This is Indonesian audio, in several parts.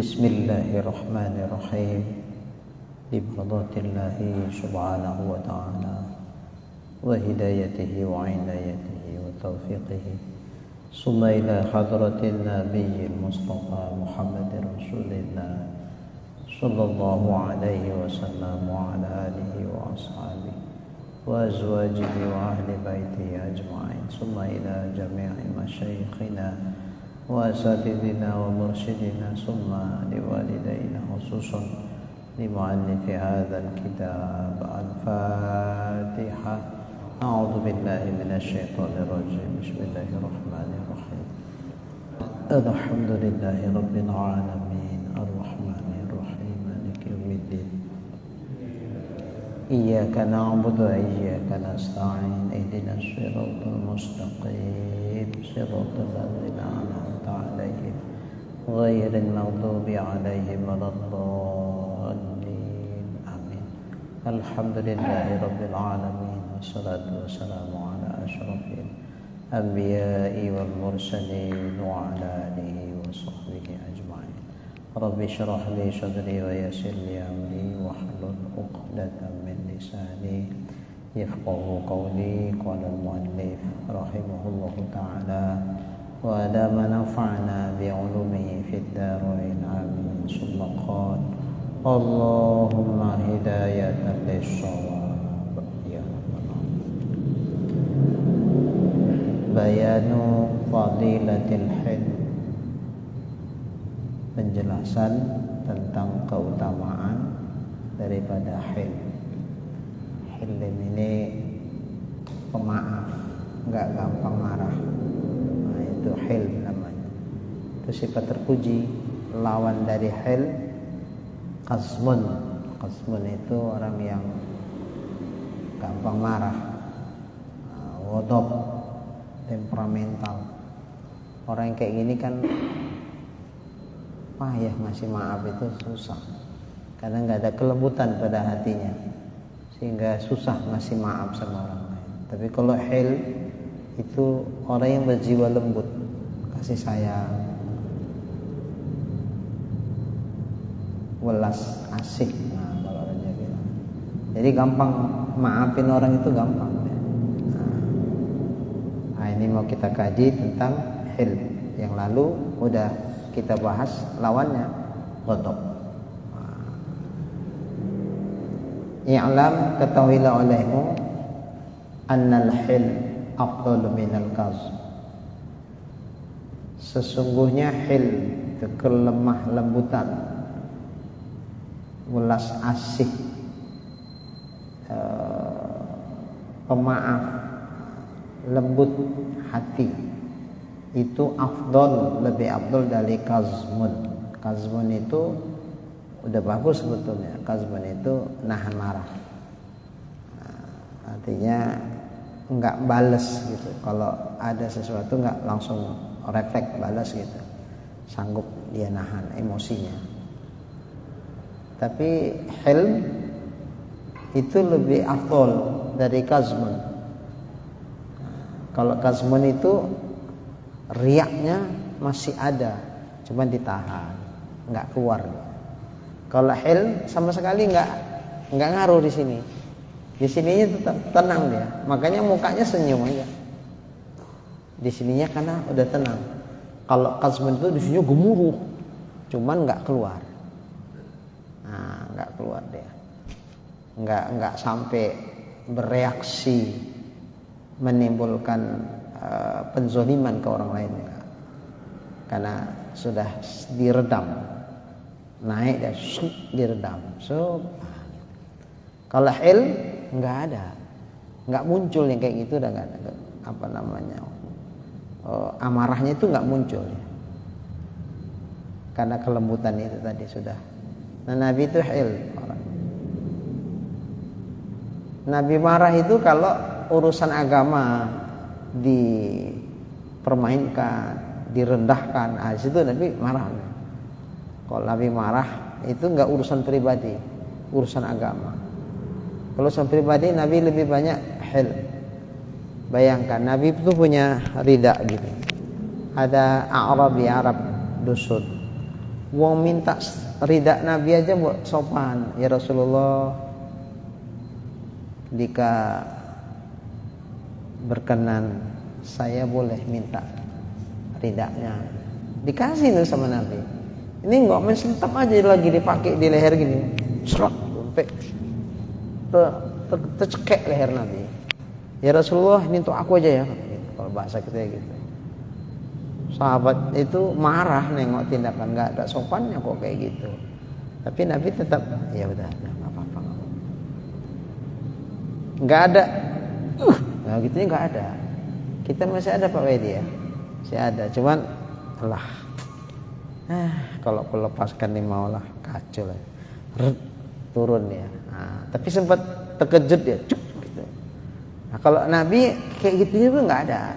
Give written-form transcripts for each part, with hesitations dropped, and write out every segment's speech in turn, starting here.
Bismillahirrahmanirrahim. Bimardatillahi subhanahu wa ta'ala wa hidayatihi wa inayatihi wa taufiqihi. Summa ila hadratin nabiyyil mustafa Muhammadir Rasulillah sallallahu alaihi wasallam wa ala alihi wa ashabihi wa azwajihi wa ahli baitihi ajma'in. Summa ila jami'i masyayikhina wa asatidina wa mursyidina, summa liwalidayna khususan limu'allifi hadzal kitab. Al-Fatihah. A'udzu billahi minasyaitonir rajim. Bismillahirrahmanirrahim. Alhamdulillahi rabbil alamin, arrahmanir rahim, maliki yaumiddin. Iyyaka na'budu wa iyyaka nasta'in. Ihdinas siratal mustaqim, siratal ladzina an'amta 'alaihim ghairil maghdubi 'alaihim waladdallin. Amin. Alhamdulillahi rabbil alamin, wassalatu wassalamu ala asyrafil anbiya'i wal mursalin wa ala alihi wa sahbihi ajma'in. Rabbi shrah li sadri wa yassir li amri wahlul 'uqdatam min lisani yafqahu qawli. Qala al-muallif rahimahullahu ta'ala wa adama nafa'na bi'ulumihi fid darain amin. Summa qala Allahumma hidayatan lis-shawab ya rabbal. Bayanu fadilatil hilm, penjelasan tentang keutamaan daripada hilm. Hilm ini pemaaf, enggak gampang marah. Nah, itu hilm namanya. Itu sifat terpuji. Lawan dari hilm qazmun. Qazmun itu orang yang gampang marah. Ghadab, temperamental. Orang yang kayak gini kan payah ngasih maaf, itu susah. Karena enggak ada kelembutan pada hatinya, sehingga susah ngasih maaf sama orang lain. Tapi kalau hilm itu orang yang berjiwa lembut, kasih sayang, welas asih. Nah, kalau orang Jawa bilang. Jadi gampang maafin orang itu gampang. Nah, ini mau kita kaji tentang hilm. Yang lalu udah kita bahas lawannya, ghadab. I'lam, ketahuilah olehmu, annal hilm afdalu minal qazm. Sesungguhnya hilm itu kelemah lembutan, welas asih, pemaaf, lembut hati, itu afdal, lebih afdal dari qazmun. Qazmun itu udah bagus sebetulnya. Qazmun itu nahan marah. Nah, artinya enggak balas gitu. Kalau ada sesuatu enggak langsung refleks balas gitu. Sanggup dia nahan emosinya. Tapi hilm itu lebih afdal dari qazmun. Kalau qazmun itu riaknya masih ada, cuma ditahan, enggak keluar. Kalau hilm sama sekali enggak ngaruh di sini. Di sininya tetap tenang dia. Makanya mukanya senyum aja. Di sininya karena udah tenang. Kalau qazmun itu di sininya gemuruh, cuman enggak keluar. Nah, enggak keluar dia. Enggak sampai bereaksi menimbulkan penzoliman ke orang lain. Karena sudah diredam. Naik dan diredam. Kalau hilm enggak ada, enggak muncul yang kayak gitu, udah enggak ada amarahnya itu enggak muncul ya. Karena kelembutan itu tadi sudah. Nah, Nabi itu hilm orang. Nabi marah itu kalau urusan agama dipermainkan, direndahkan. Nah, situ Nabi marah. Kalau Nabi marah itu enggak urusan pribadi, urusan agama. Kalau urusan pribadi Nabi lebih banyak hilm. Bayangkan Nabi itu punya rida gitu. Ada Arabi, Arab dusun. Wong minta ridha Nabi aja buat sopan. Ya Rasulullah, jika berkenan saya boleh minta ridaknya. Dikasih tuh sama Nabi. Ini nggak main selentap aja lagi dipakai di leher gini, serot sampai tercekek leher Nabi. Ya Rasulullah, ini untuk aku aja ya. Kalau bahasa kita gitu. Sahabat itu marah nengok tindakan nggak ada sopannya kok kayak gitu. Tapi Nabi tetap ya udah nggak apa-apa. Nggak ada. Nah gitunya nggak ada. Kita masih ada Pak Wedi ya, masih ada. Cuman lah, kalau aku lepaskan nih maulah kacau lah, turun ya. Nah, tapi sempat terkejut ya, gitu. Nah, kalau Nabi kayak gitu juga nggak ada.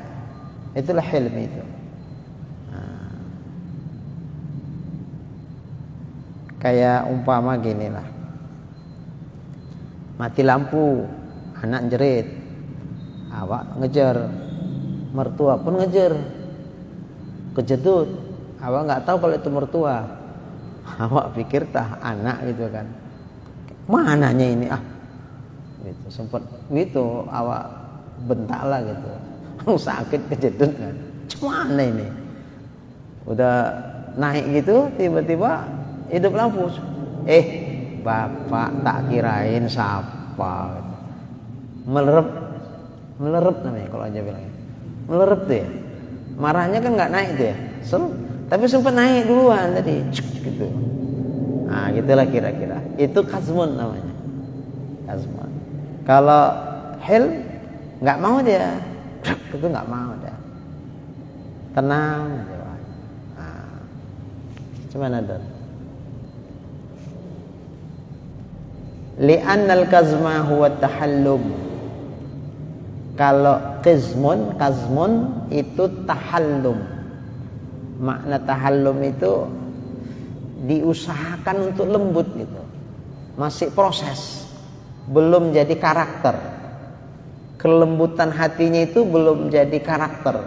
Itulah hilm itu. Nah, kayak umpama gini lah, mati lampu, anak jerit, awak ngejar, mertua pun ngejar, kejedut, awak nggak tahu kalau itu mertua, awak pikir tah anak gitu kan, mananya ini gitu, sempat gitu, awak bentak lah gitu, sakit kejedut kan, mana ini, udah naik gitu, tiba-tiba hidup lampu, bapak tak kirain siapa, melerep namanya kalau aja bilangnya, melerep tuh ya. Marahnya kan nggak naik tuh ya, tapi sempat naik duluan tadi, gitu. Nah, gitulah kira-kira. Itu kazmun namanya, kazmun. Kalau hil nggak mau dia, itu nggak mau dia, tenang aja. Nah, gimana Don? Li'annal kazma huwa tahallum. Kalau kazmun itu tahallum. Makna tahallum itu diusahakan untuk lembut gitu. Masih proses, belum jadi karakter. Kelembutan hatinya itu belum jadi karakter,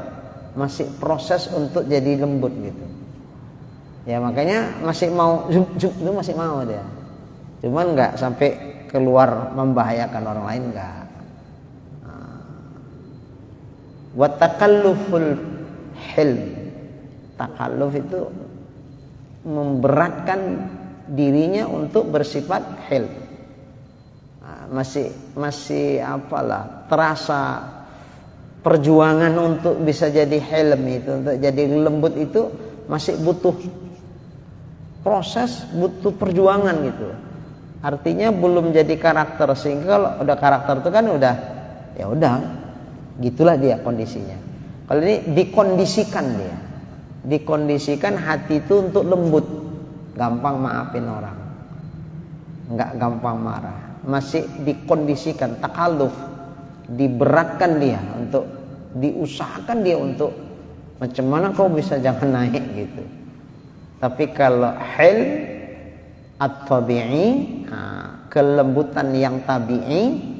masih proses untuk jadi lembut gitu. Ya makanya masih mau itu masih mau dia. Cuman nggak sampai keluar membahayakan orang lain, nggak. Wa takalluful hilm, takalluf itu memberatkan dirinya untuk bersifat hilm. Masih apalah, terasa perjuangan untuk bisa jadi hilm itu, untuk jadi lembut itu masih butuh proses, butuh perjuangan gitu. Artinya belum jadi karakter, sehingga kalau udah karakter itu kan udah ya udah gitulah dia kondisinya. Kalau ini dikondisikan, dia dikondisikan hati itu untuk lembut, gampang maafin orang, nggak gampang marah, masih dikondisikan takalluf, diberatkan dia untuk, diusahakan dia untuk macam mana kau bisa jangan naik gitu. Tapi kalau hil at-tabi'i, kelembutan yang tabi'i,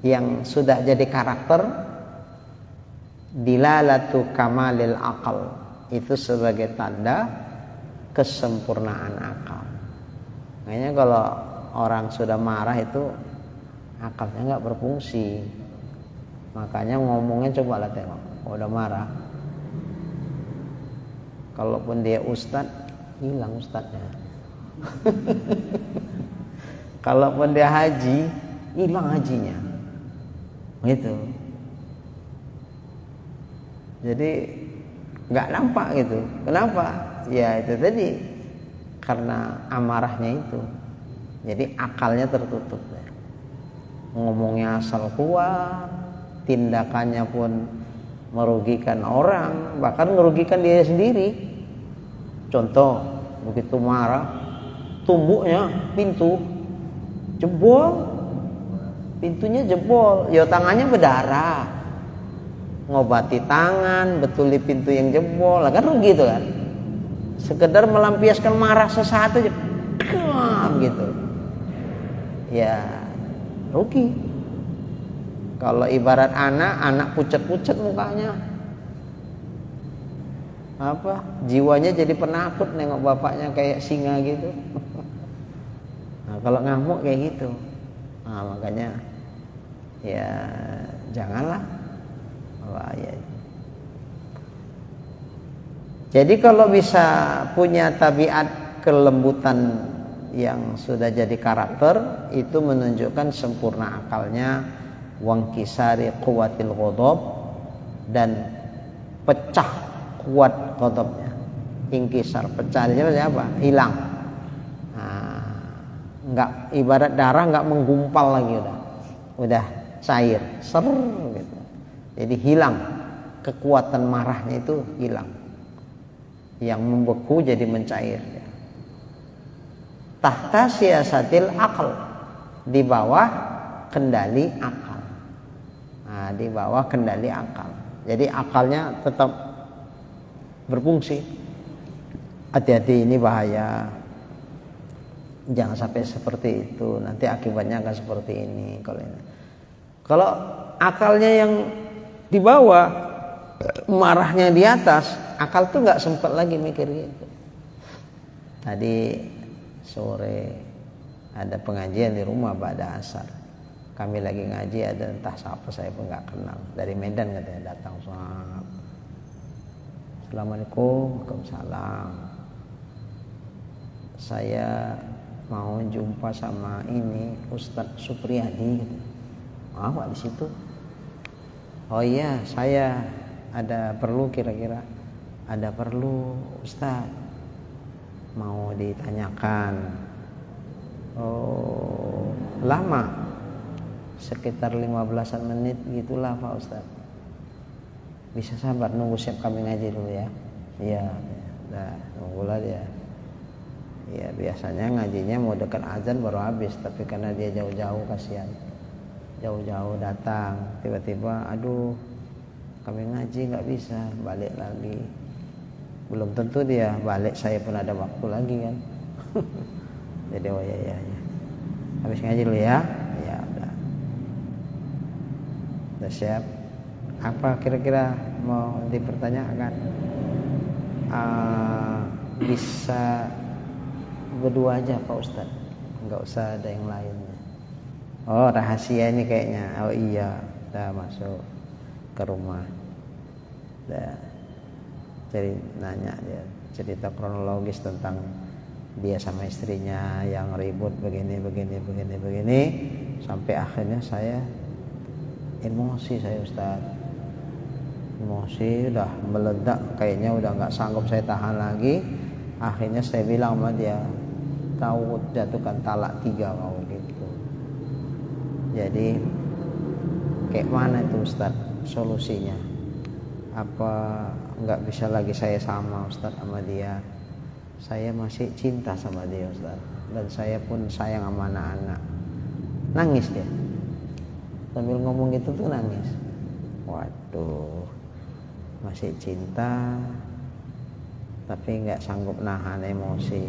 yang sudah jadi karakter, dilalatu kamalil akal, itu sebagai tanda kesempurnaan akal. Makanya kalau orang sudah marah itu akalnya nggak berfungsi. Makanya ngomongnya coba lah tengok, udah marah, kalaupun dia ustadz, hilang ustadznya. Kalaupun dia haji, hilang hajinya. Gitu. Jadi nggak nampak gitu. Kenapa? Ya itu tadi, karena amarahnya itu. Jadi akalnya tertutup. Ngomongnya asal keluar, tindakannya pun merugikan orang, bahkan merugikan dia sendiri. Contoh, begitu marah, tumbuknya pintu jebol, pintunya jebol, ya tangannya berdarah, ngobati tangan, betuli pintu yang jebol, kan rugi itu kan. Sekedar melampiaskan marah sesaat aja, gitu, ya rugi. Kalau ibarat anak pucat-pucat mukanya, jiwanya jadi penakut nengok bapaknya kayak singa gitu. Nah, kalau ngamuk kayak gitu. Nah, makanya ya janganlah. Ya. Jadi kalau bisa punya tabiat kelembutan yang sudah jadi karakter, itu menunjukkan sempurna akalnya, wangkisari quwwatil ghadab, dan pecah kuat ghadabnya. Ingkisar, pecah dia apa? Hilang. Nah, enggak, ibarat darah enggak menggumpal lagi, udah cair, ser gitu. Jadi hilang, kekuatan marahnya itu hilang. Yang membeku jadi mencair. Tahta siasatil akal, di bawah kendali akal. Nah, di bawah kendali akal. Jadi akalnya tetap berfungsi. Hati-hati, ini bahaya. Jangan sampai seperti itu. Nanti akibatnya akan seperti ini. Kalau akalnya yang di bawah, marahnya di atas, akal tuh nggak sempat lagi mikir gitu. Tadi sore ada pengajian di rumah pada asar. Kami lagi ngaji, ada entah siapa saya pun nggak kenal, dari Medan katanya datang. Assalamualaikum, waalaikumsalam. Saya mau jumpa sama ini Ustadz Supriyadi. Pak di situ. Oh iya, saya ada perlu, kira-kira ada perlu Ustaz, mau ditanyakan. Oh, lama, sekitar 15-an menit gitulah Pak Ustaz. Bisa sabar, nunggu siap kami ngaji dulu ya. Iya, dah nunggulah dia. Ya biasanya ngajinya mau dekat azan baru habis, tapi karena dia jauh-jauh, kasihan, jauh-jauh datang, tiba-tiba aduh kami ngaji nggak bisa, balik lagi. Belum tentu dia balik, saya pun ada waktu lagi kan. Jadi oh ya. Habis ngaji dulu ya. Ya udah siap. Apa kira-kira mau dipertanyakan? Bisa berdua aja Pak Ustadz, nggak usah ada yang lainnya. Oh rahasia ini kayaknya. Oh iya, udah masuk ke rumah. Udah, jadi nanya dia cerita kronologis tentang dia sama istrinya yang ribut begini, sampai akhirnya saya emosi, Ustaz. Emosi udah meledak, kayaknya udah nggak sanggup saya tahan lagi. Akhirnya saya bilang sama dia, tahu jatuhkan talak 3 kau gitu. Jadi kayak mana itu Ustaz solusinya? Apa nggak bisa lagi saya sama Ustaz sama dia? Saya masih cinta sama dia Ustaz, dan saya pun sayang sama anak-anak. Nangis dia sambil ngomong gitu tuh, nangis. Waduh, masih cinta tapi nggak sanggup nahan emosi.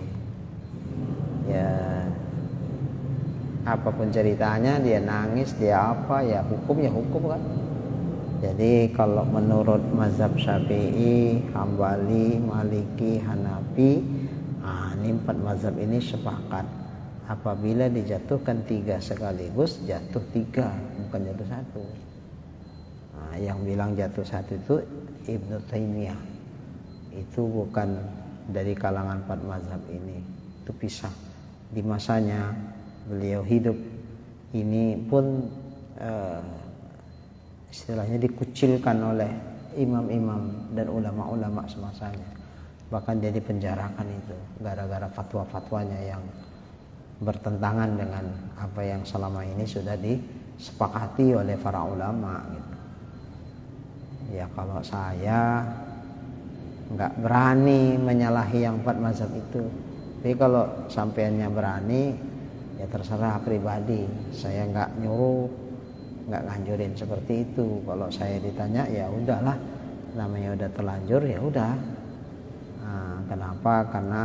Ya apapun ceritanya dia nangis, dia apa ya, hukum kan. Jadi kalau menurut mazhab Syafi'i, Hambali, Maliki, Hanafi, ini 4 mazhab ini sepakat apabila dijatuhkan 3 sekaligus, jatuh 3, bukan jatuh 1. Yang bilang jatuh 1 itu Ibnu Taimiyah. Itu bukan dari kalangan 4 mazhab ini. Itu pisah. Di masanya beliau hidup ini pun istilahnya dikucilkan oleh imam-imam dan ulama-ulama semasanya. Bahkan dia dipenjarakan itu gara-gara fatwa-fatwanya yang bertentangan dengan apa yang selama ini sudah disepakati oleh para ulama gitu. Ya kalau saya nggak berani menyalahi yang 4 mazhab itu. Tapi kalau sampeannya berani, ya terserah pribadi. Saya nggak nyuruh, nggak nganjurin seperti itu. Kalau saya ditanya ya udahlah, namanya udah terlanjur ya udah. Kenapa? Karena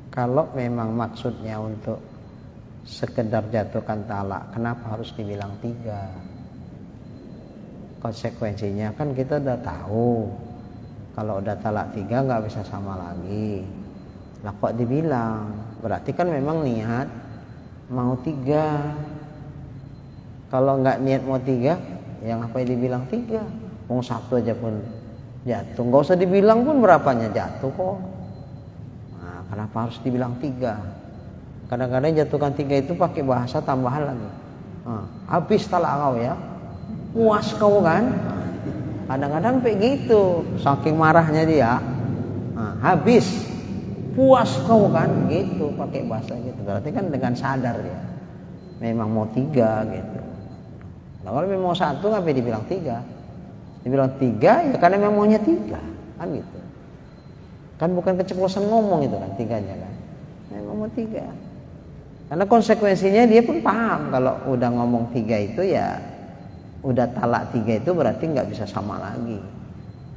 kalau memang maksudnya untuk sekedar jatuhkan talak, kenapa harus dibilang 3? Konsekuensinya kan kita udah tahu kalau udah talak 3 nggak bisa sama lagi. Lah kok dibilang, berarti kan memang niat mau 3. Kalau nggak niat mau 3, yang apa yang dibilang 3? Mau 1 aja pun jatuh, nggak usah dibilang pun berapanya jatuh kok. Nah, kenapa harus dibilang 3? Kadang-kadang jatuhkan 3 itu pakai bahasa tambahan lagi. Habis talak kau ya, puas kau kan? Kadang-kadang kayak gitu, saking marahnya dia. Habis, puas kau kan? Gitu, pakai bahasa gitu. Berarti kan dengan sadar dia, memang mau 3 gitu. Nah, kalau memang mau 1, ngapain dibilang 3? Dibilang 3 ya karena memang maunya 3, kan gitu. Kan bukan keceplosan ngomong itu kan 3-nya kan. Memang mau 3. Karena konsekuensinya dia pun paham kalau udah ngomong 3 itu ya udah talak 3 itu berarti nggak bisa sama lagi,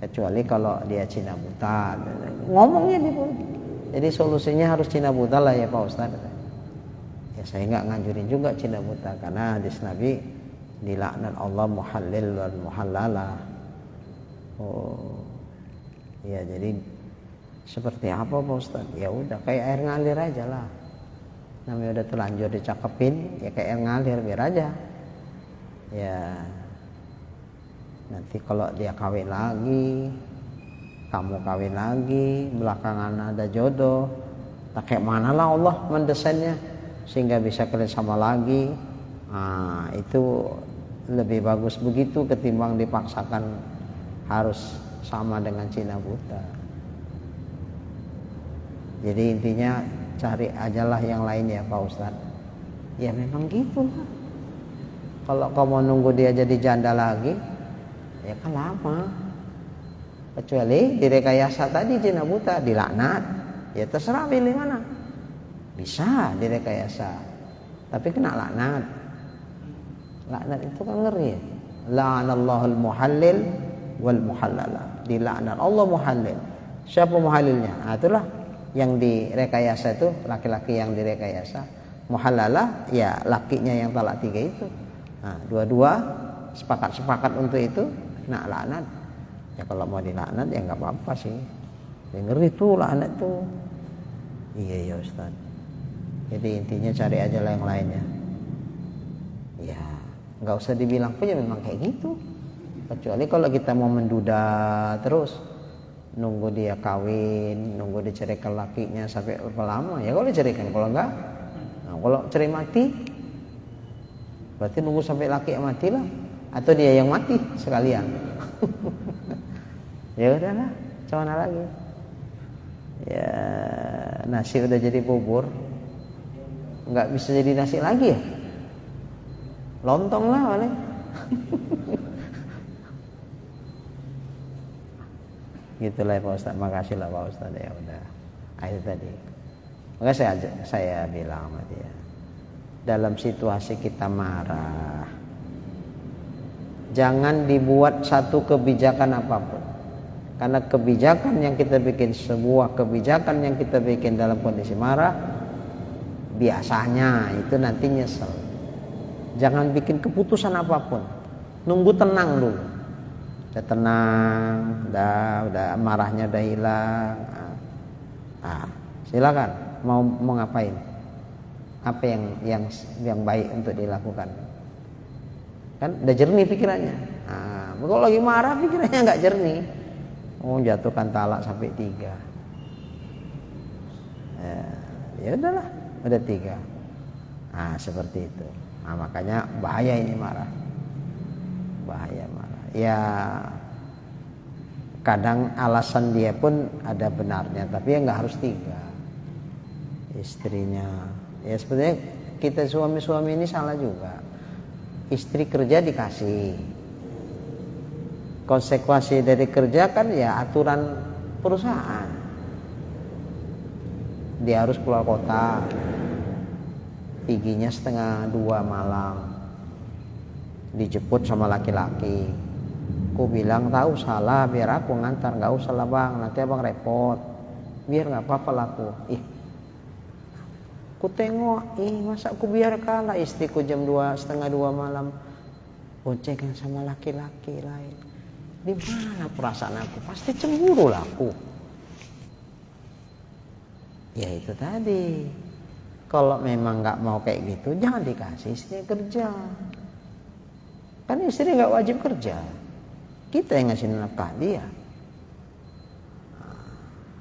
kecuali kalau dia cina buta ngomongnya dia pun. Jadi solusinya harus cina buta lah ya Pak Ustadz. Ya saya nggak nganjurin juga cina buta, karena hadis Nabi dilaknat Allah muhallil wal muhallalah. Oh ya, jadi seperti apa Pak Ustadz? Ya udah kayak air ngalir aja lah, namanya udah terlanjur dicakepin ya kayak air ngalir, biar aja. Ya nanti kalau dia kawin lagi, kamu kawin lagi, belakangan ada jodoh, tak kayak mana lah Allah mendesainnya sehingga bisa kalian sama lagi. Nah, itu lebih bagus begitu ketimbang dipaksakan harus sama dengan cina buta. Jadi intinya cari ajalah yang lain ya Pak Ustadz. Ya memang gitu lah. Kalau kau mau nunggu dia jadi janda lagi, ya kan lama. Kecuali direkayasa tadi cina buta, dilaknat, ya terserah pilih mana. Bisa direkayasa, tapi kena laknat. Laknat itu kan ngeri ya. La'anallahul muhallil wal muhallala. Dilaknat Allah muhallil. Siapa muhallilnya? Nah, itulah yang direkayasa itu laki-laki yang direkayasa. Muhallala ya lakinya yang talak 3 itu. Nah, dua-dua sepakat untuk itu nak laknat. Ya kalau mau dilaknat ya nggak apa-apa sih. Ya ngeri tuh laknat tuh. Iya ya Ustaz. Jadi intinya cari aja lah yang lainnya. Ya nggak usah dibilang pun ya memang kayak gitu. Kecuali kalau kita mau menduda terus, nunggu dia kawin, nunggu diceraikan lakinya sampai berapa lama? Ya kalau diceraikan, kalau enggak, nah kalau cerai mati, berarti nunggu sampai laki yang mati lah, atau dia yang mati sekalian. Ya udahlah, cuman lagi. Ya nasi udah jadi bubur, nggak bisa jadi nasi lagi ya. Lontong lah paling. Gitulah Pak Ustaz, makasih lah Pak Ustaz ya udah. Itu tadi. Maka saya bilang sama dia, dalam situasi kita marah, jangan dibuat satu kebijakan apapun. Karena kebijakan yang kita bikin, sebuah kebijakan yang kita bikin dalam kondisi marah, biasanya itu nanti nyesel. Jangan bikin keputusan apapun, nunggu tenang dulu. Udah tenang, udah marahnya udah hilang. Silakan mau ngapain? Apa yang baik untuk dilakukan? Kan udah jernih pikirannya. Kalau lagi marah pikirannya nggak jernih. Jatuhkan talak sampai 3. Ya udahlah, udah 3. Seperti itu. Makanya bahaya ini marah. Bahaya marah. Ya kadang alasan dia pun ada benarnya, tapi ya nggak harus 3. Istrinya, ya sebenarnya kita suami-suami ini salah juga. Istri kerja dikasih, konsekuensi dari kerja kan ya aturan perusahaan. Dia harus keluar kota, giginya 1:30 malam, dijemput sama laki-laki. Aku bilang tahu salah, biar aku ngantar, nggak usah lah bang, nanti abang repot. Biar nggak apa-apa lah aku. Aku tengok, masa aku biar kalah istriku jam 1:30 malam boncengan sama laki-laki lain. Di mana perasaan aku? Pasti cemburu lah aku. Ya itu tadi. Kalau memang nggak mau kayak gitu, jangan dikasih istri kerja. Kan istri nggak wajib kerja. Kita yang ngasih nafkah dia.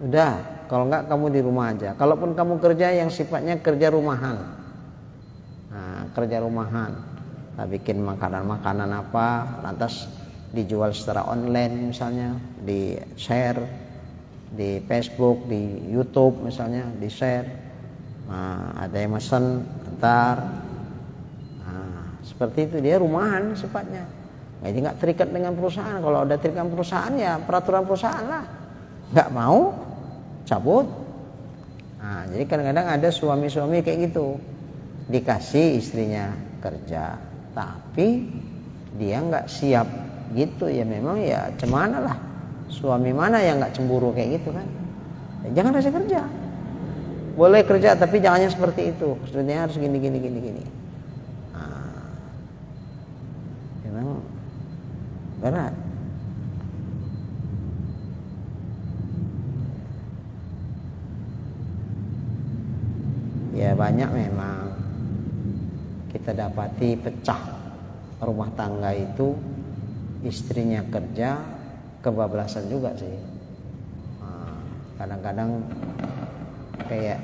Udah, kalau nggak kamu di rumah aja. Kalaupun kamu kerja yang sifatnya kerja rumahan. Nah, kerja rumahan. Nah, bikin makanan-makanan apa, lantas dijual secara online misalnya, di share di Facebook, di YouTube misalnya, di share. Nah, ada yang mesen ntar. Nah, seperti itu, dia rumahan sifatnya. Jadi nggak terikat dengan perusahaan. Kalau ada terikat perusahaan ya peraturan perusahaan lah. Nggak mau cabut. Nah, jadi kadang-kadang ada suami-suami kayak gitu, dikasih istrinya kerja, tapi dia nggak siap gitu. Ya memang ya cemana lah. Suami mana yang nggak cemburu kayak gitu kan? Ya, jangan kasih kerja. Boleh kerja tapi jangannya seperti itu. Maksudnya harus gini. Nah, memang berat. Ya banyak memang kita dapati pecah rumah tangga itu, istrinya kerja, kebablasan juga sih. Kadang-kadang kayak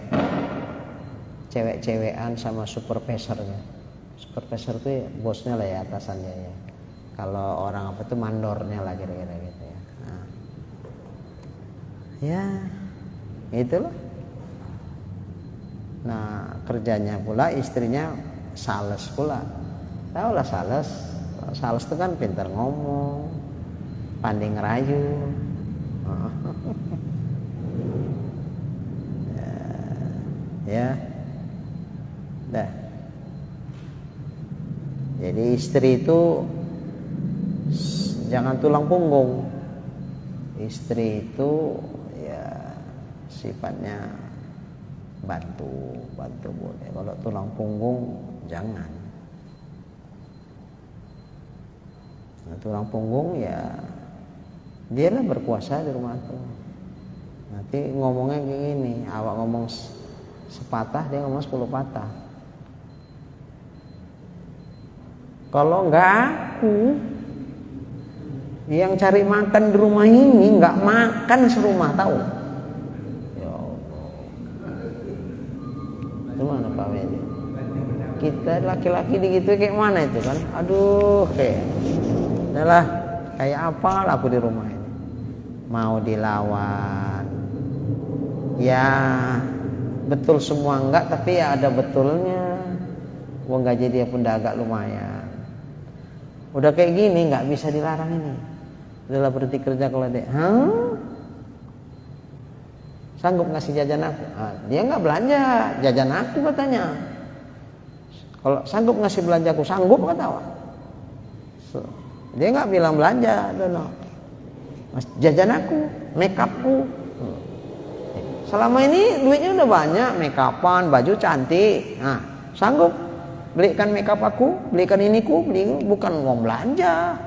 cewek-cewekan sama supervisornya. Supervisor itu ya, bosnya lah ya, atasannya ya. Kalau orang apa tuh mandornya lah kira-kira gitu ya. Nah, ya itulah. Nah kerjanya pula istrinya sales pula. Tahu lah sales. Sales itu kan pintar ngomong, pandai ngerayu. Ya, dah. Jadi istri itu jangan tulang punggung. Istri itu ya sifatnya bantu boleh. Kalau tulang punggung jangan. Nah, tulang punggung ya dialah berkuasa di rumah itu. Nanti ngomongnya kayak gini, awak ngomong sepatah, dia ngomong 10 patah. Kalau enggak aku yang cari makan di rumah ini, enggak makan serumah, tahu? Ya Allah. Gimana Pak Medi? Kita laki-laki begitu kayak mana itu kan? Aduh, adalah kayak apa lah aku di rumah ini. Mau dilawan. Ya betul semua enggak, tapi ya ada betulnya. Wong gaji dia pun agak lumayan. Udah kayak gini nggak bisa dilarang ini. Udahlah berhenti kerja kalau dia. Sanggup ngasih jajan aku? Dia nggak belanja jajan aku katanya. Kalau sanggup ngasih belanja aku, sanggup kata awak. Dia nggak bilang belanja, dono. Jajan aku, make upku. Selama ini duitnya udah banyak, make upan, baju cantik. Nah, sanggup belikan make up aku, belikan iniku, bukan uang belanja.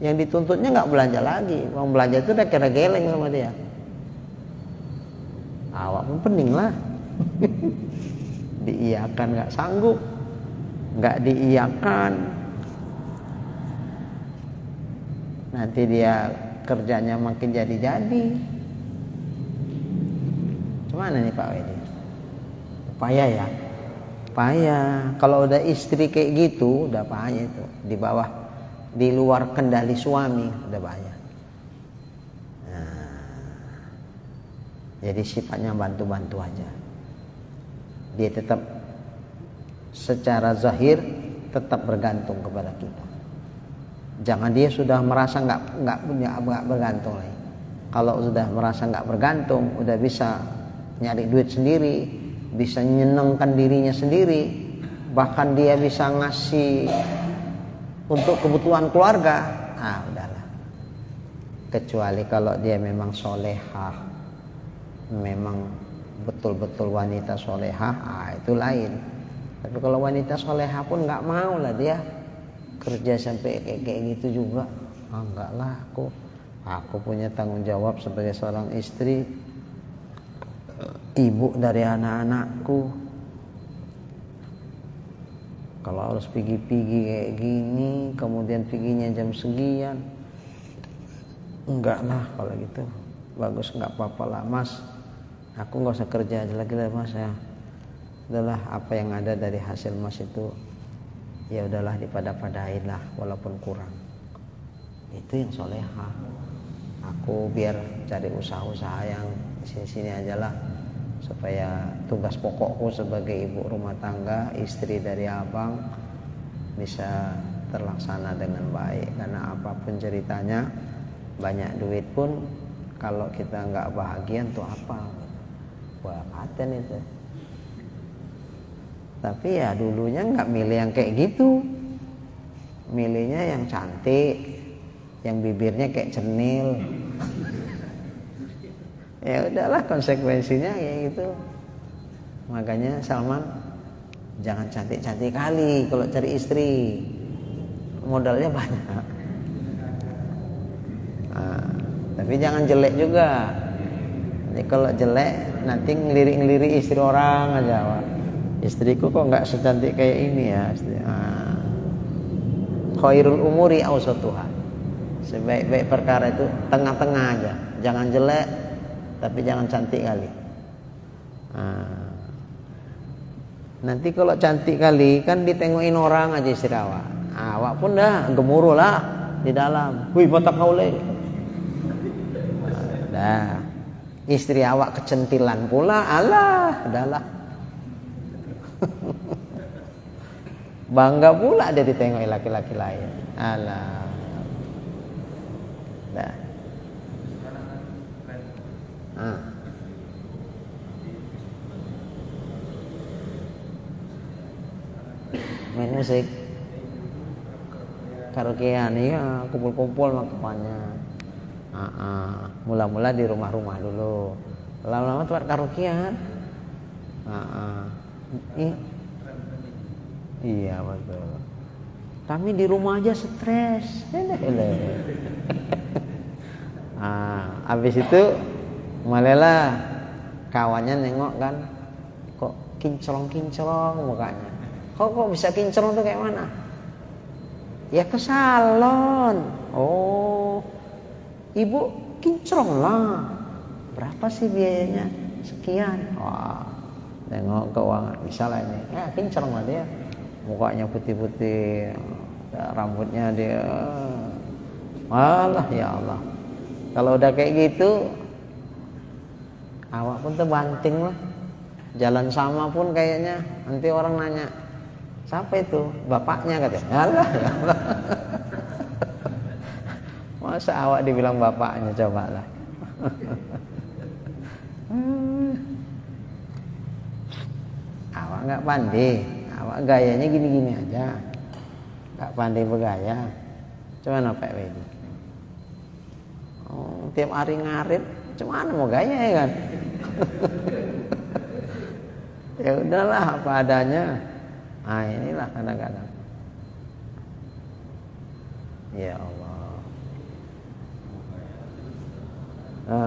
Yang dituntutnya nggak belanja lagi. Uang belanja itu udah kira geleng sama dia. Awak pun pening lah. Diiyakan nggak sanggup, nggak diiyakan. Nanti dia kerjanya makin jadi-jadi. Gimana nih Pak Wedi? Payah ya? Payah. Kalau udah istri kayak gitu, udah payah itu. Di bawah, di luar kendali suami, udah payah. Nah, jadi sifatnya bantu-bantu aja. Dia tetap secara zahir tetap bergantung kepada kita. Jangan dia sudah merasa nggak bergantung lagi. Kalau sudah merasa nggak bergantung, udah bisa nyari duit sendiri, bisa nyenengkan dirinya sendiri, bahkan dia bisa ngasih untuk kebutuhan keluarga. Udahlah. Kecuali kalau dia memang solehah, memang betul-betul wanita solehah, itu lain. Tapi kalau wanita solehah pun nggak mau lah dia. kerja sampai kayak gitu juga. Enggak lah, aku punya tanggung jawab sebagai seorang istri, ibu dari anak-anakku. Kalau harus pergi-pergi kayak gini, kemudian perginya jam sekian, enggak lah kalau gitu. Bagus, enggak apa-apa lah Mas, aku nggak usah kerja aja lagi lah Mas ya. Udahlah, apa yang ada dari hasil Mas itu ya udahlah dipada-padain lah walaupun kurang. Itu yang solehah. Aku biar cari usaha-usaha yang sini-sini aja lah, supaya tugas pokokku sebagai ibu rumah tangga, istri dari abang bisa terlaksana dengan baik. Karena apapun ceritanya, banyak duit pun kalau kita nggak bahagia untuk apa? Wah, paten itu. Tapi ya dulunya nggak milih yang kayak gitu, milihnya yang cantik, yang bibirnya kayak cenil. Ya udahlah, konsekuensinya kayak gitu. Makanya Salman, jangan cantik-cantik kali kalau cari istri, modalnya banyak. Nah, tapi jangan jelek juga. Jadi kalau jelek nanti ngelirik-ngelirik istri orang aja. Wah, istriku kok nggak secantik kayak ini ya. Khairul umuri awsatuha. Sebaik-baik perkara itu tengah-tengah aja. Jangan jelek, tapi jangan cantik kali. Nanti kalau cantik kali kan ditengokin orang aja istri awak. Awak pun dah gemuruh lah di dalam. Wih, mata kau le. Dah. Istri awak kecentilan pula, alah, udahlah. Bangga pula dia ditengoki laki-laki lain. Alah. Dah. Main musik, karaokean, iya, kumpul-kumpul makanya. Mula-mula di rumah-rumah dulu, lama-lama tempat karaokean. Iya betul. Kami di rumah aja stres. Habis itu malah kawannya nengok kan, kok kinclong-kinclong mukanya. Kok bisa kinclong tuh kayak mana? Ya ke salon. Oh, ibu kinclong lah. Berapa sih biayanya? Sekian. Wah, nengok keuangan, bisa lah ini. Ya kinclong lah dia. Mukanya putih-putih, rambutnya dia. Malah ya Allah. Kalau udah kayak gitu, awak pun terbanting lah. Jalan sama pun kayaknya nanti orang nanya, siapa itu? Bapaknya katanya. Alah ya Allah. Masa awak dibilang bapaknya, coba lah. Awak nggak pandai, awak gayanya gini-gini aja, nggak pandai bergaya. Cuman apa ini? Tiap hari ngarit, cuman mau gaya ya kan? Ya udahlah apa adanya. Inilah kadang-kadang. Ya Allah.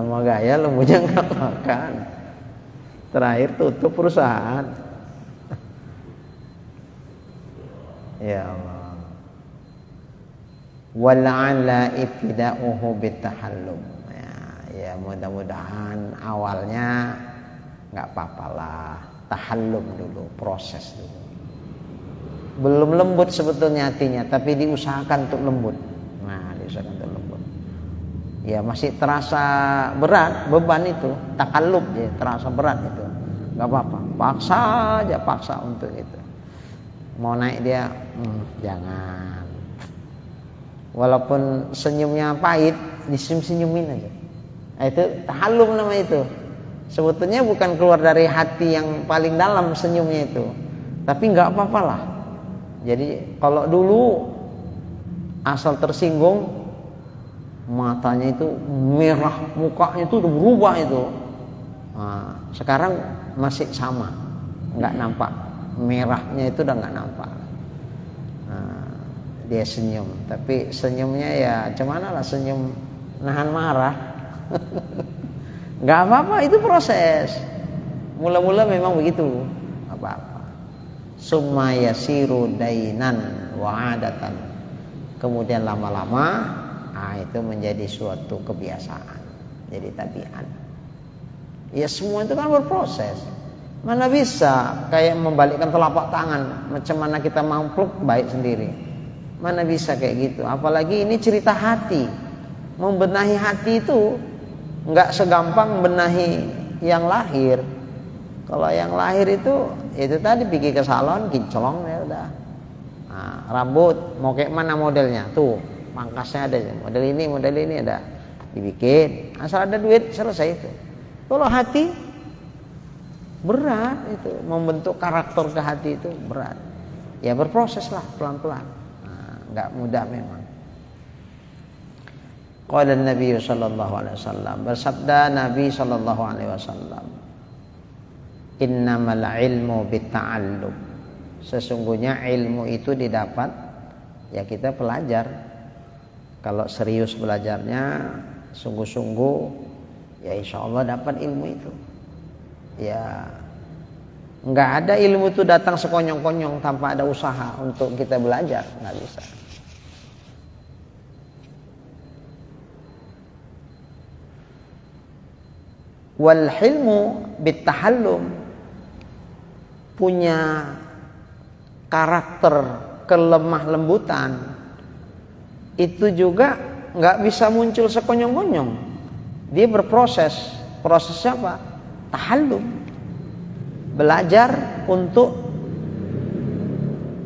Mau gaya lembunya nggak makan. Terakhir tutup perusahaan. Ya Allah. Wala'ala ibtida'uhu bitahallum. Ya mudah-mudahan awalnya nggak apa-apalah, tahallum dulu, proses dulu. Belum lembut sebetulnya hatinya, tapi diusahakan untuk lembut. Nah, diusahakan untuk lembut. Ya masih terasa berat, beban itu, takallub ya, terasa berat itu. Nggak apa-apa, paksa untuk itu. Mau naik dia, jangan. Walaupun senyumnya pahit, disenyumin aja. Itu tahallum nama itu. Sebetulnya bukan keluar dari hati yang paling dalam senyumnya itu, tapi nggak apa-apa lah. Jadi kalau dulu asal tersinggung, matanya itu merah, mukanya itu udah berubah itu. Nah, sekarang masih sama, nggak nampak merahnya itu udah nggak nampak. Nah, dia senyum, tapi senyumnya ya cuman lah senyum nahan marah. Nggak apa-apa, itu proses. Mula-mula memang begitu, apa-apa. Summa yasiru dainan wa adatan. Kemudian lama-lama, itu menjadi suatu kebiasaan, jadi tabiat. Ya semua itu kan berproses. Mana bisa kayak membalikkan telapak tangan, macam mana kita mampu baik sendiri. Mana bisa kayak gitu. Apalagi ini cerita hati. Membenahi hati itu nggak segampang benahi yang lahir. Kalau yang lahir itu tadi pergi ke salon, kinclong ya udah. Nah, rambut mau kayak mana modelnya? Tuh, pangkasnya ada. Model ini ada. Dibikin. Asal ada duit selesai itu. Kalau hati berat itu, membentuk karakter ke hati itu berat. Ya berproses lah pelan-pelan. Nggak mudah memang. Qala Nabi sallallahu alaihi wasallam, bersabda Nabi sallallahu alaihi wasallam, innamal ilmu bitta'allum. Sesungguhnya ilmu itu didapat ya kita belajar. Kalau serius belajarnya sungguh-sungguh ya insyaallah dapat ilmu itu. Ya nggak ada ilmu itu datang sekonyong-konyong tanpa ada usaha untuk kita belajar, nggak bisa. Wal hilmu bittahallum, punya karakter kelemah lembutan itu juga nggak bisa muncul sekonyong-konyong. Dia berproses. Prosesnya apa? Tahallum. Belajar untuk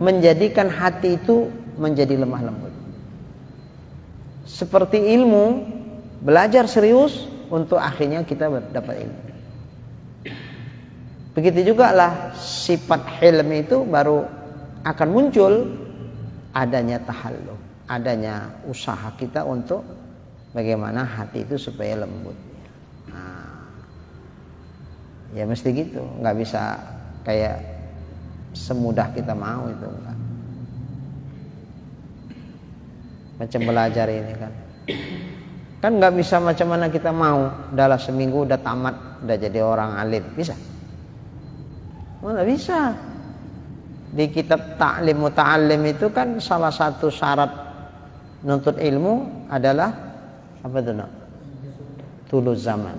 menjadikan hati itu menjadi lemah lembut. Seperti ilmu, belajar serius untuk akhirnya kita dapat ilmu. Begitu juga lah sifat hilm itu baru akan muncul adanya tahallum, adanya usaha kita untuk bagaimana hati itu supaya lembut. Ya mesti gitu, nggak bisa kayak semudah kita mau itu enggak. Macam belajar ini kan nggak bisa macam mana kita mau dalam seminggu udah tamat, udah jadi orang alim, bisa? Mana bisa? Di kitab Ta'lim Muta'allim itu kan salah satu syarat nuntut ilmu adalah apa itu nak? Tulus zaman,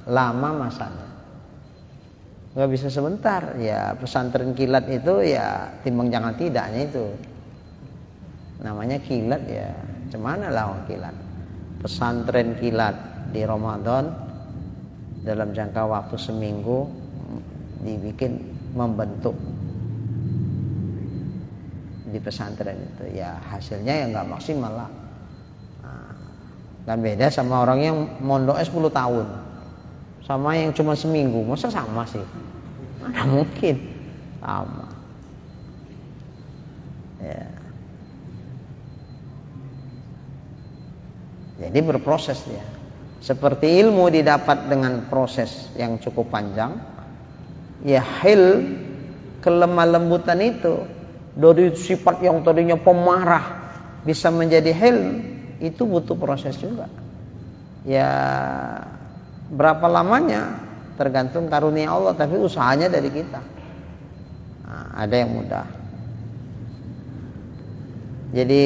lama masanya. Nggak bisa sebentar. Ya pesantren kilat itu ya timbang jangan tidaknya itu. Namanya kilat ya, cemana lah orang kilat. Pesantren kilat di Ramadan dalam jangka waktu seminggu dibikin membentuk di pesantren itu ya hasilnya ya nggak maksimal lah. Dan beda sama orang yang mondoknya 10 tahun sama yang cuma seminggu, masa sama sih? Mana mungkin sama ya. Jadi berproses dia. Seperti ilmu didapat dengan proses yang cukup panjang, ya hil kelemah lembutan itu dari sifat yang tadinya pemarah bisa menjadi hil, itu butuh proses juga. Ya berapa lamanya tergantung karunia Allah, tapi usahanya dari kita. Ada yang mudah. Jadi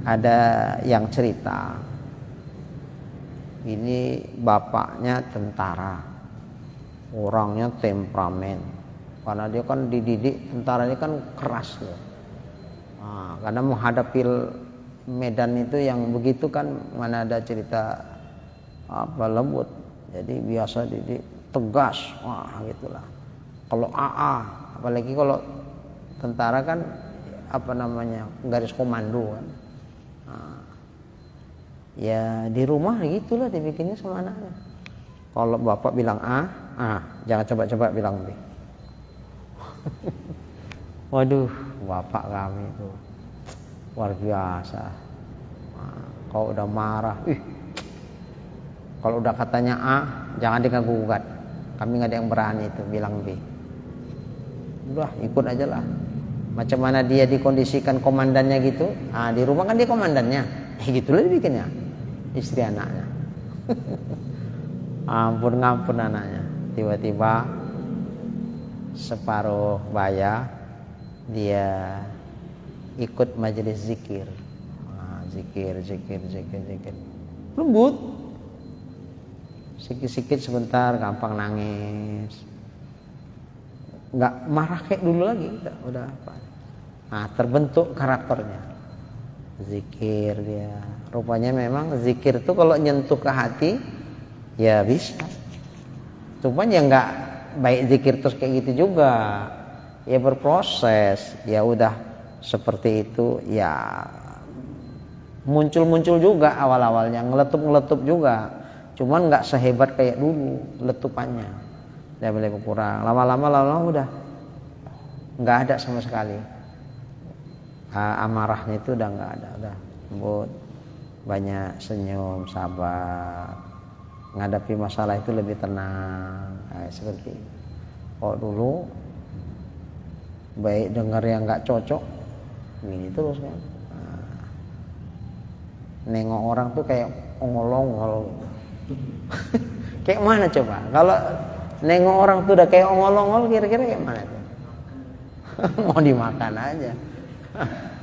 ada yang cerita ini bapaknya tentara, orangnya temperamen, karena dia kan dididik tentara ini kan keras loh. Karena menghadapi medan itu yang begitu kan mana ada cerita apa lembut, jadi biasa dididik tegas, gitulah. Kalau AA, apalagi kalau tentara kan apa namanya garis komando kan. Ya di rumah gitulah dibikinnya sama anaknya. Kalau bapak bilang A, jangan coba-coba bilang B. Waduh, bapak kami itu luar biasa. Kalau udah marah, kalau udah katanya A, jangan diganggu-gugat. Kami nggak ada yang berani itu bilang B. Udah ikut aja lah. Macam mana dia dikondisikan komandannya gitu. Di rumah kan dia komandannya. Gitulah dibikinnya istri anaknya. Ampun ngampun anaknya. Tiba-tiba separuh baya dia ikut majelis zikir. Zikir. Lembut. Sikit-sikit sebentar gampang nangis. Nggak marah kayak dulu lagi, udah apa. Terbentuk karakternya. Zikir dia. Rupanya memang zikir itu kalau nyentuh ke hati ya bisa. Cuman ya nggak baik zikir terus kayak gitu juga. Ya berproses. Ya udah seperti itu ya muncul juga awal-awalnya, ngeletup juga. Cuman nggak sehebat kayak dulu letupannya. Dia boleh berkurang. Lama-lama udah nggak ada sama sekali. Amarahnya itu udah nggak ada, udah lembut, banyak senyum, sabar, menghadapi masalah itu lebih tenang. Seperti itu. Kalau dulu baik dengar yang nggak cocok, gini terus kan. Nengok orang tuh kayak ongol-ongol. Kayak mana coba? Kalau nengok orang tuh udah kayak ongol-ongol, kira-kira kayak mana tuh? Mau dimakan aja.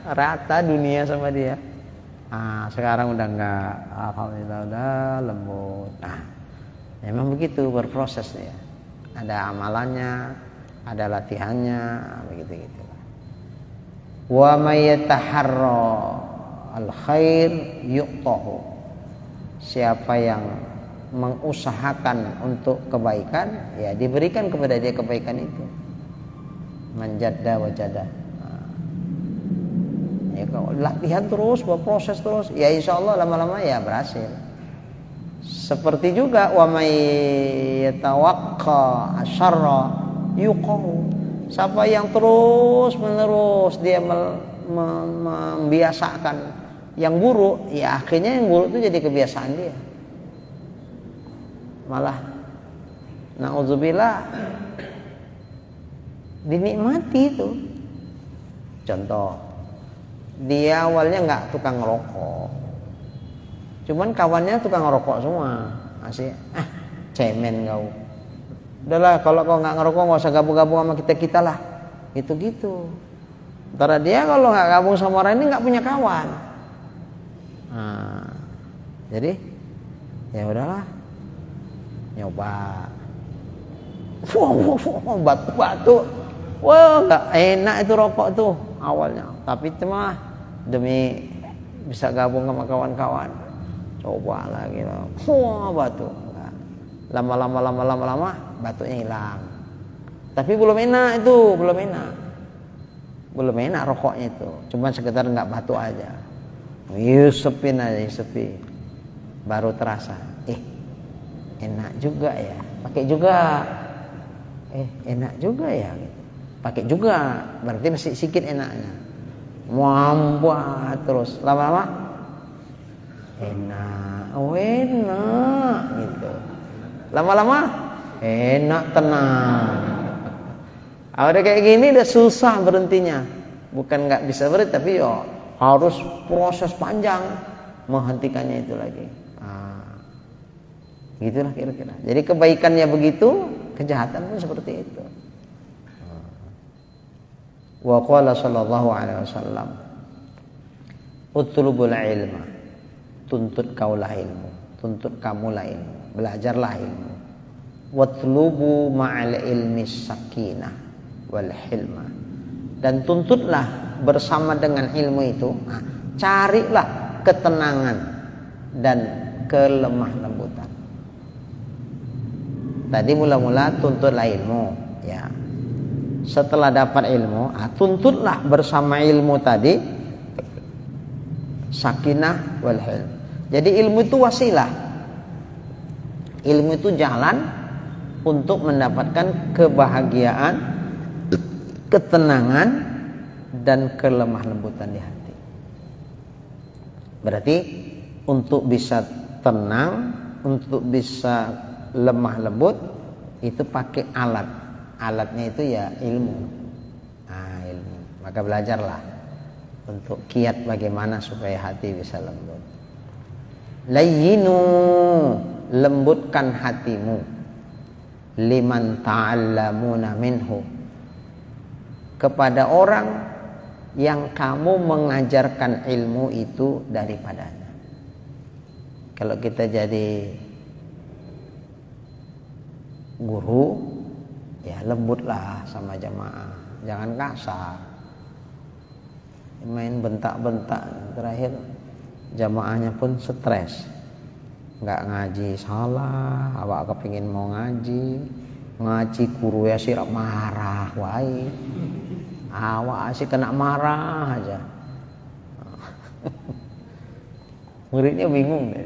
Rata dunia sama dia. Sekarang udah enggak, alhamdulillah udah lembut. Memang begitu berprosesnya. Ada amalannya, ada latihannya, begitu. Wa may yataharra al-khair yuqtahu. Siapa yang mengusahakan untuk kebaikan, ya diberikan kepada dia kebaikan itu. Manjadda wajada. Ya kalau latihan terus, berproses terus, ya insyaallah lama-lama ya berhasil. Seperti juga wa may yatawaqqa asyarra yuqahu. Siapa yang terus menerus dia membiasakan yang buruk, ya akhirnya yang buruk itu jadi kebiasaan dia. Malah na'udzubillah dinikmati itu. Contoh, dia awalnya nggak tukang ngerokok, cuman kawannya tukang ngerokok semua. Masih cemen kau. Udahlah, kalau kau nggak ngerokok nggak usah gabung-gabung sama kita lah. Gitu. Antara dia kalau nggak gabung sama orang ini nggak punya kawan. Jadi ya udahlah, nyoba. Batu. Wah, nggak enak itu rokok tuh awalnya. Tapi cuma demi bisa gabung sama kawan-kawan, coba lagi lah. Batu. Lama-lama batunya hilang. Tapi belum enak itu, belum enak rokoknya itu. Cuma sekedar nggak batu aja. Yusupin aja, baru terasa. Enak juga ya. Pakai juga. Enak juga ya. Gitu. Pakai juga, berarti masih sedikit enaknya. Muambat terus, lama-lama enak gitu. Lama-lama enak, tenang. Udah kayak gini udah susah berhentinya. Bukan nggak bisa berhenti, tapi harus proses panjang menghentikannya itu lagi. Gitulah kira-kira. Jadi kebaikannya begitu, kejahatan pun seperti itu. Wa qala sallallahu alaihi wasallam, utlubul ilma, tuntut kaulah ilmu, tuntut kamulah ilmu, belajarlah ilmu. Watlubu ma'al ilmi sakinah wal hilma, dan tuntutlah bersama dengan ilmu itu, carilah ketenangan dan kelemah lembutan. Tadi mula-mula tuntutlah ilmu, ya. Setelah dapat ilmu, tuntutlah bersama ilmu tadi sakinah wal hilm. Jadi ilmu itu wasilah. Ilmu itu jalan untuk mendapatkan kebahagiaan, ketenangan dan kelemah lembutan di hati. Berarti untuk bisa tenang, untuk bisa lemah lembut, itu pakai alat. Alatnya itu ya ilmu. Ilmu itu. Maka belajarlah untuk kiat bagaimana supaya hati bisa lembut. Layyinu, lembutkan hatimu. Liman ta'allamuna minhu, kepada orang yang kamu mengajarkan ilmu itu daripadanya. Kalau kita jadi guru, ya lembutlah sama jamaah, jangan kasar. Main bentak-bentak, terakhir jamaahnya pun stres. Nggak ngaji salah, awak kepingin mau ngaji guru ya sirap marah, wae. Awak sih kena marah aja. Muridnya bingung deh.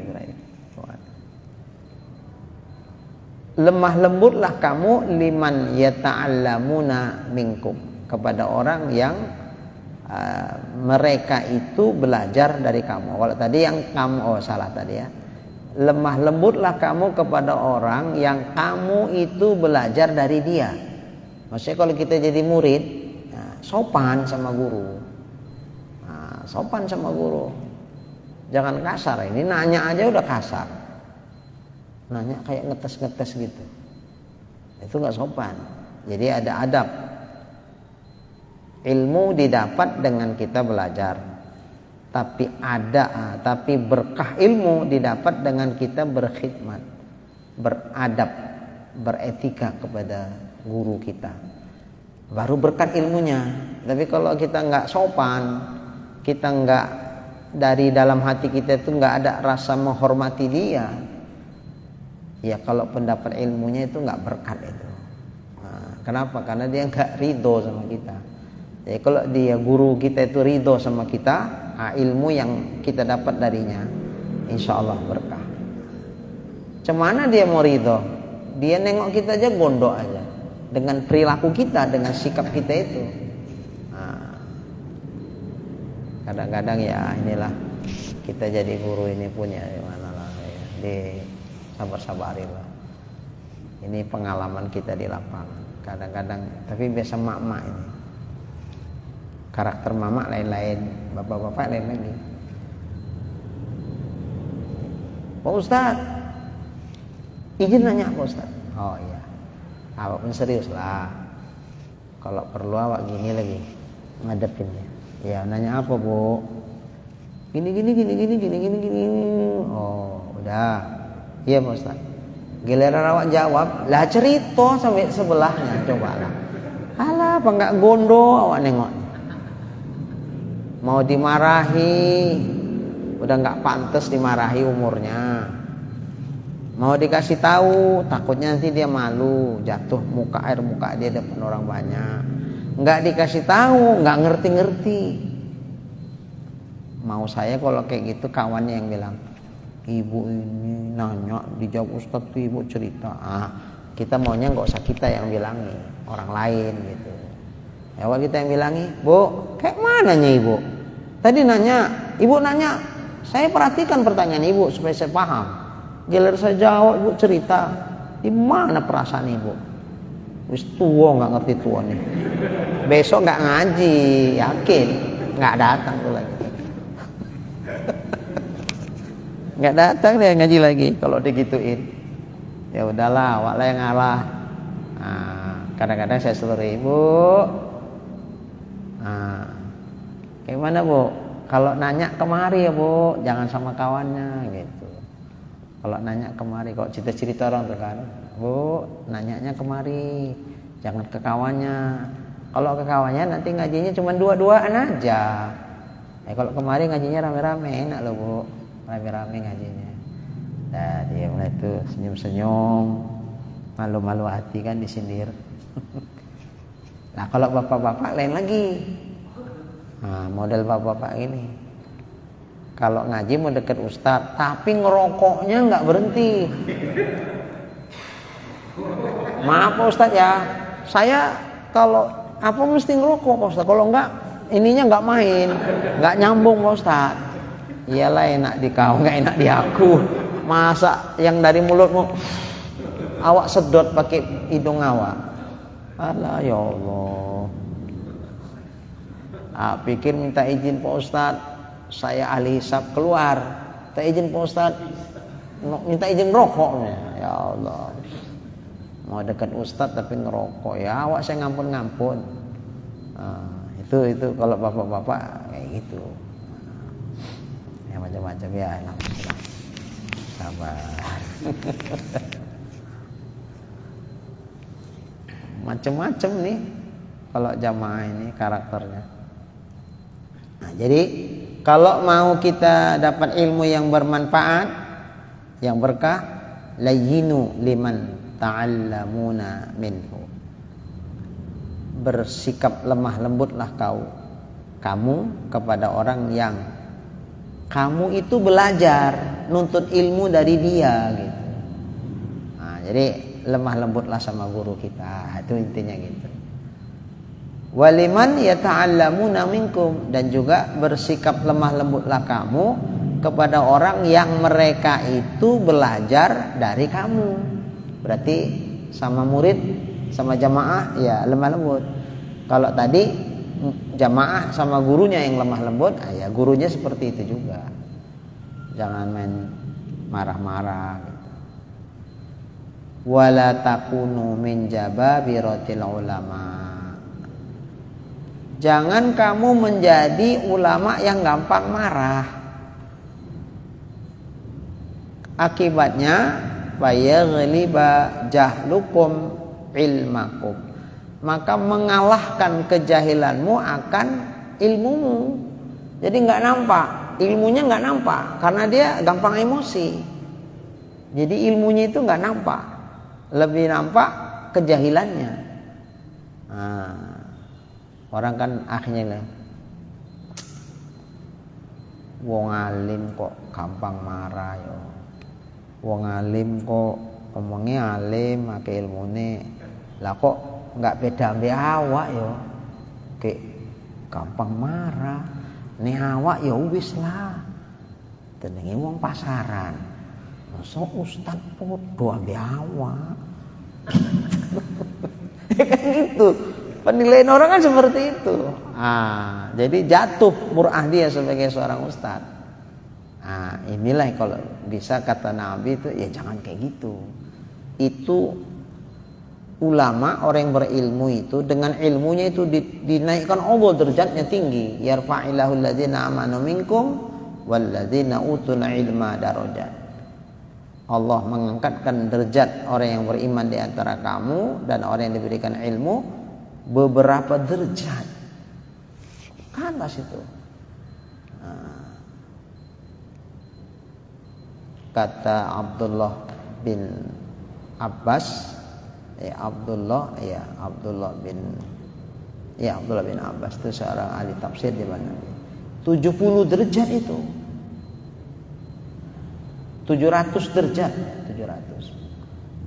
Lemah lembutlah kamu liman yata'allamuna minkum, kepada orang yang mereka itu belajar dari kamu. Kalau tadi yang kamu, salah tadi ya. Lemah lembutlah kamu kepada orang yang kamu itu belajar dari dia. Maksudnya kalau kita jadi murid, sopan sama guru. Sopan sama guru. Jangan kasar. Ini nanya aja udah kasar. Nanya kayak ngetes-ngetes gitu. Itu gak sopan. Jadi ada adab. Ilmu didapat dengan kita belajar, tapi berkah ilmu didapat dengan kita berkhidmat, beradab, beretika kepada guru kita. Baru berkat ilmunya. Tapi kalau kita nggak sopan, kita nggak, dari dalam hati kita itu nggak ada rasa menghormati dia, ya kalau pendapat ilmunya itu nggak berkat itu. Kenapa? Karena dia nggak ridho sama kita. Jadi kalau dia guru kita itu ridho sama kita, ilmu yang kita dapat darinya insya Allah berkah. Cemana dia mau ridho? Dia nengok kita aja gondok aja, dengan perilaku kita, dengan sikap kita itu. Kadang-kadang ya inilah kita jadi guru ini punya gimana lah ya, di sabar-sabarilah. Ini pengalaman kita di lapangan. Kadang-kadang, tapi biasa mak-mak ini. Karakter mama lain-lain, bapak-bapak lain lagi. Pak Ustadz, izin nanya Pak Ustadz. Oh iya, awak pun serius lah. Kalau perlu awak gini lagi ngadepinnya. Ya nanya apa Bu? Gini. Oh udah, iya Pak Ustadz. Giliran awak jawab, lah cerita sampai sebelahnya, cobalah. Alah, apa nggak gondo awak nengok. Mau dimarahi, udah nggak pantas dimarahi umurnya. Mau dikasih tahu, takutnya nanti dia malu, jatuh air muka dia depan orang banyak. Nggak dikasih tahu, nggak ngerti. Mau saya kalau kayak gitu kawannya yang bilang, ibu ini nanya dijawab Ustadz tuh ibu cerita. Kita maunya nggak usah kita yang bilangi, orang lain gitu. Ya kalau kita yang bilangi, Bu, kayak mananya ibu? Tadi nanya, ibu nanya, saya perhatikan pertanyaan ibu supaya saya paham. Giliran saya jawab, ibu cerita, di mana perasaan ibu? Wis tua nggak ngerti tua nih. Besok nggak ngaji, yakin nggak datang tuh lagi. Nggak datang dia ngaji lagi kalau digituin. Ya udahlah, awak lah yang ngalah. Kadang-kadang saya suruh ibu. Gimana Bu? Kalau nanya kemari ya Bu, jangan sama kawannya gitu. Kalau nanya kemari, kok cerita-cerita orang tuh kan, Bu, nanyanya kemari, jangan ke kawannya. Kalau ke kawannya nanti ngajinya cuma dua-duaan aja. Kalau kemari ngajinya rame-rame, enak loh Bu, rame-rame ngajinya. Nah dia mulai tuh senyum-senyum, malu-malu hati kan disindir. Nah kalau bapak-bapak lain lagi. Model bapak-bapak ini, kalau ngaji mau deket ustadz, tapi ngerokoknya nggak berhenti. Maaf Pak Ustadz ya, saya kalau apa mesti ngerokok Pak Ustadz, kalau enggak ininya nggak main, nggak nyambung Pak Ustadz. Iyalah enak di kau, nggak enak di aku. Masa yang dari mulutmu awak sedot pakai hidung awak? Alah ya Allah. Pikir minta izin Pak Ustadz, saya ahli hisab, keluar. Minta izin Pak Ustadz, minta izin rokoknya. Ya Allah, mau dekat Ustadz tapi ngerokok, ya awak saya ngampun-ngampun. Itu kalau bapak-bapak kayak gitu. Ya macam-macam ya, alhamdulillah. Sabar. Macam-macam nih kalau jamaah ini karakternya. Nah, jadi kalau mau kita dapat ilmu yang bermanfaat, yang berkah, layyinu liman ta'allamuna minhu. Bersikap lemah lembutlah kamu kepada orang yang kamu itu belajar, nuntut ilmu dari dia gitu. Nah, jadi lemah lembutlah sama guru kita, itu intinya gitu. Waliman yata'allamuna minkum, dan juga bersikap lemah lembutlah kamu kepada orang yang mereka itu belajar dari kamu. Berarti sama murid, sama jamaah ya lemah lembut. Kalau tadi jamaah sama gurunya yang lemah lembut, ya gurunya seperti itu juga. Jangan main marah-marah gitu. Wala takunu min jababiratil ulama. Jangan kamu menjadi ulama yang gampang marah. Akibatnya fayaghliba jahlukum ilmakum. Maka mengalahkan kejahilanmu akan ilmumu. Jadi nggak nampak, ilmunya nggak nampak karena dia gampang emosi. Jadi ilmunya itu nggak nampak, lebih nampak kejahilannya. Nah, orang kan akhirnya wong alim kok gampang marah yo. Wong alim kok ngomongnya alim, ake ilmune. Lah kok nggak beda ambek awak yo. Kayak gampang marah. Nih awak ya wis lah. Tenenge wong pasaran. Masa ustad podo ambek awak. Kan gitu. Penilaian orang kan seperti itu. Jadi jatuh mur'ah dia sebagai seorang ustad. Inilah kalau bisa kata Nabi itu ya jangan kayak gitu. Itu ulama, orang yang berilmu itu dengan ilmunya itu dinaikkan Allah derajatnya tinggi. Yarfa'illahu alladzina amanu minkum walladzina utul ilma darajat. Allah mengangkatkan derajat orang yang beriman di antara kamu dan orang yang diberikan ilmu beberapa derajat. Kan situ. Kata Abdullah bin Abbas, Abdullah bin Abbas itu seorang ahli tafsir di mana? 70 derajat itu. 700 derajat, 700.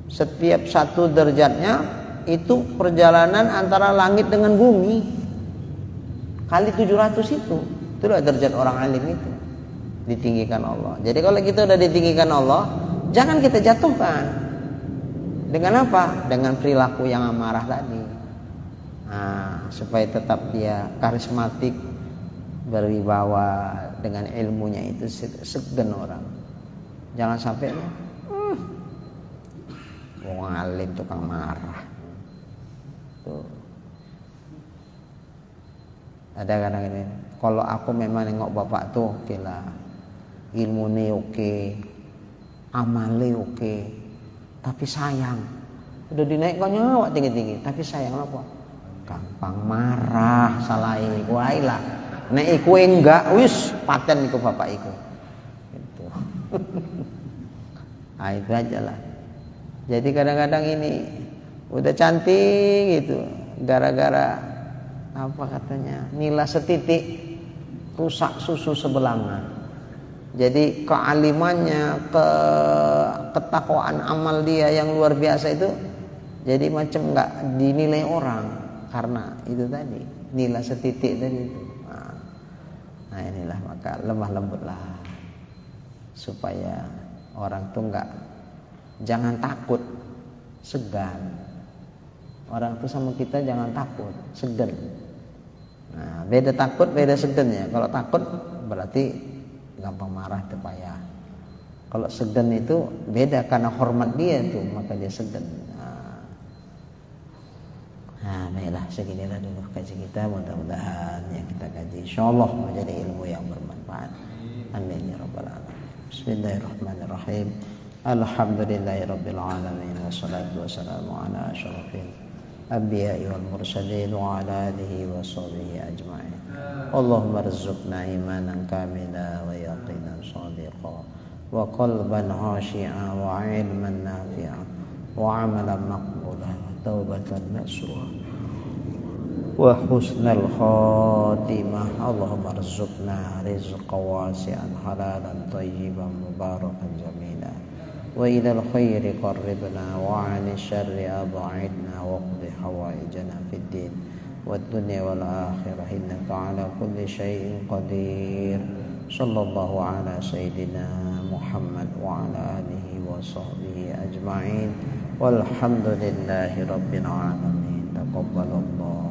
Setiap satu derajatnya itu perjalanan antara langit dengan bumi. Kali 700 itu. Itulah derajat orang alim itu. Ditinggikan Allah. Jadi kalau kita udah ditinggikan Allah, jangan kita jatuhkan. Dengan apa? Dengan perilaku yang amarah tadi. Supaya tetap dia karismatik, berwibawa, dengan ilmunya itu segen orang. Jangan sampai wong alim tukang marah. Tuh. Ada kadang ini. Kalau aku memang nengok bapak tuh, kira ilmunya oke, amalnya oke, tapi sayang. Udah dinaikkan nyawa tinggi-tinggi, tapi sayang apa? Gampang marah, salah iku ae lah. Nek iku enggak wis paten iku bapak iku. Gitu. Itu aja lah. Jadi kadang-kadang ini udah cantik gitu, gara-gara apa katanya? Nila setitik rusak susu sebelangan. Jadi kealimannya, ketakwaan amal dia yang luar biasa itu jadi macam enggak dinilai orang karena itu tadi, nila setitik tadi itu. Nah inilah, maka lemah lembutlah supaya orang tuh jangan takut, segan. Orang tuh sama kita jangan takut, segan. Nah, beda takut, beda segan ya. Kalau takut berarti gampang marah, itu payah. Kalau segan itu beda, karena hormat dia tuh maka dia segan. Nah, baiklah, seginilah dulu kaji kita. Mudah-mudahan yang kita kaji insyaallah menjadi ilmu yang bermanfaat. Amin ya rabbal alamin. Bismillahirrahmanirrahim. Alhamdulillahirabbil alamin wassalatu wassalamu ala asyrafil anbiya'i wal mursalin wa ala alihi wa sahbihi ajma'in. Allahumma rzuqna imanan kamila wa yaqinan shadiqa wa qalban khashi'a wa ilman nafi'a wa amalan maqbulan wa taubatan nasuha wa husnal khatimah. Allahumma rzuqna rizqan wasi'an halalan tayyiban mubarakan jamila wa ilal khairi qarribna wa 'anil syarri ab'idna wa qdi hawaijana fid din wad dunya wal akhirah innaka 'ala kulli syai'in qadir. Sallallahu ala sayyidina Muhammad wa ala alihi wa sahbihi ajma'in walhamdulillahi rabbil alamin. Taqabbalallah